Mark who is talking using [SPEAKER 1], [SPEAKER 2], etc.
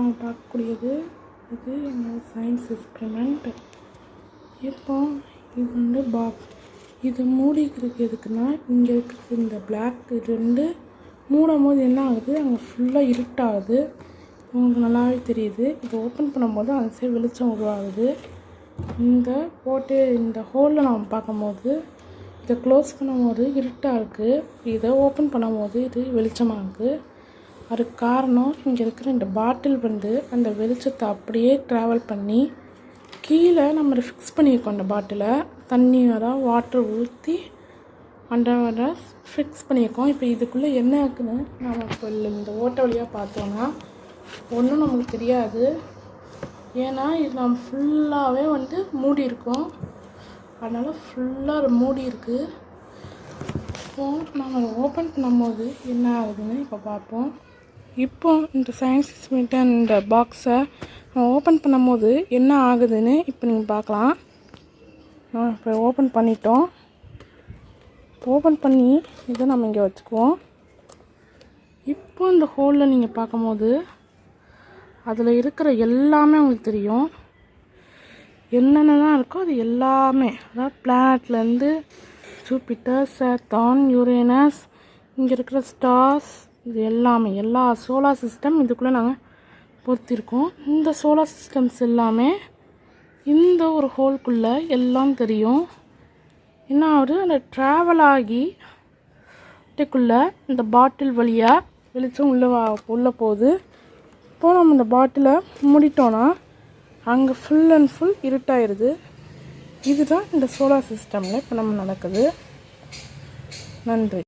[SPEAKER 1] நம்ம பார்க்கக்கூடியது இது என்னோட சயின்ஸ் எக்ஸ்பெரிமெண்ட். இப்போ இது வந்து பாக்ஸ். இது மூடிக்கிறதுக்கு எதுக்குன்னா, இங்கே இருக்கிறது இந்த பிளாக் ரெண்டு மூடும் போது என்ன ஆகுது, அங்கே ஃபுல்லாக இருட்டாகுது. உங்களுக்கு நல்லாவே தெரியுது. இதை ஓப்பன் பண்ணும்போது அந்த சைடு வெளிச்சம் உருவாகுது. இந்த ஹோலில் நம்ம பார்க்கும்போது இதை க்ளோஸ் பண்ணும்போது இருட்டாக இருக்குது. இதை ஓப்பன் பண்ணும்போது இது வெளிச்சமாக இருக்குது. அதுக்கு காரணம் இங்கே இருக்கிற இந்த பாட்டில் வந்து அந்த வெளிச்சத்தை அப்படியே ட்ராவல் பண்ணி கீழே நம்ம ஃபிக்ஸ் பண்ணியிருக்கோம். அந்த பாட்டிலை தண்ணி வாட்டர் ஊற்றி அந்த ஃபிக்ஸ் பண்ணியிருக்கோம். இப்போ இதுக்குள்ளே என்ன இருக்குன்னு நம்ம இந்த ஓட்டை வழியாக பார்த்தோன்னா ஒன்றும் நமக்கு தெரியாது. ஏன்னா இது நம்ம ஃபுல்லாகவே வந்து மூடி இருக்கோம். அதனால் ஃபுல்லாக மூடி இருக்குது. இப்போது நம்ம ஓப்பன் பண்ணும்போது என்ன ஆகுதுன்னு இப்போ பார்ப்போம். இப்போ இந்த சயின்ஸ் எக்ஸ்பெரிமெண்ட் இந்த பாக்ஸை நம்ம ஓப்பன் பண்ணும்போது என்ன ஆகுதுன்னு இப்போ நீங்கள் பார்க்கலாம். இப்போ ஓப்பன் பண்ணிட்டோம். ஓப்பன் பண்ணி இதை நம்ம இங்கே வச்சுக்குவோம். இப்போ இந்த ஹோலில் நீங்கள் பார்க்கும்போது அதில் இருக்கிற எல்லாமே உங்களுக்கு தெரியும். என்னென்ன தான் இருக்கோ அது எல்லாமே, அதாவது பிளானட்லேருந்து ஜூபிட்டர், சாட்டர்ன், யுரேனஸ், இங்கே இருக்கிற ஸ்டார்ஸ், இது எல்லாமே எல்லா சோலார் சிஸ்டம் இதுக்குள்ளே நாங்கள் பொறுத்திருக்கோம். இந்த சோலார் சிஸ்டம்ஸ் எல்லாமே இந்த ஒரு ஹோல்குள்ளே எல்லாம் தெரியும். என்ன ஆகுது, அந்த ட்ராவல் ஆகி இதுக்குள்ளே இந்த பாட்டில் வழியாக வெளிச்சம் உள்ளே போகுது. இப்போது நம்ம இந்த பாட்டிலை மூடிட்டோன்னா அங்கே ஃபுல் அண்ட் ஃபுல் இருட்டாயிருது. இதுதான் இந்த சோலார் சிஸ்டமில் இப்போ நம்ம நடக்குது. நன்றி.